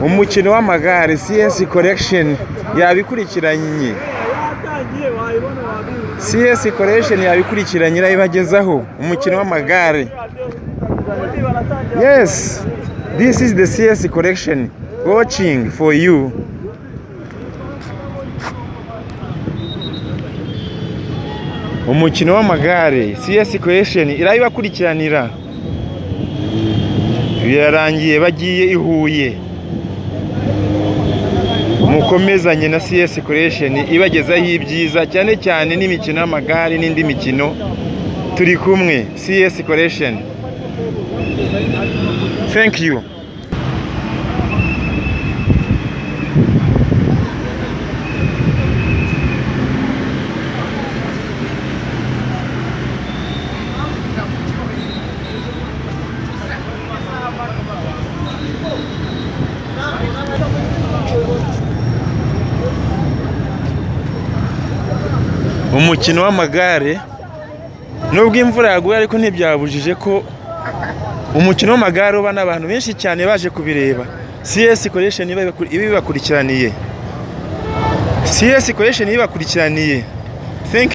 Umukino w'amagare CS Collection yabikurikiranye. CS Collection yabikurikiranye irabibagezaho umukino w'amagare. Yes, this is the CS Collection watching for you. Umukino w'amagare CS Collection irabibakurikiranira. Birarangiye bagiye i Huye. Mukomezanye na CS Collection ibagezaho ibyiza cyane cyane n'imikino y'amagare n'indi mikino. Turi kumwe CS Collection. Thank you. Umukino w'amagare nubwo imvura yaguye ariko ntibyabujije ko umukino w'amagare uba n'abantu benshi cyane baje kubireba. CS Collection ibibakurikiraniye. CS Collection ibibakurikiraniye. Thank you.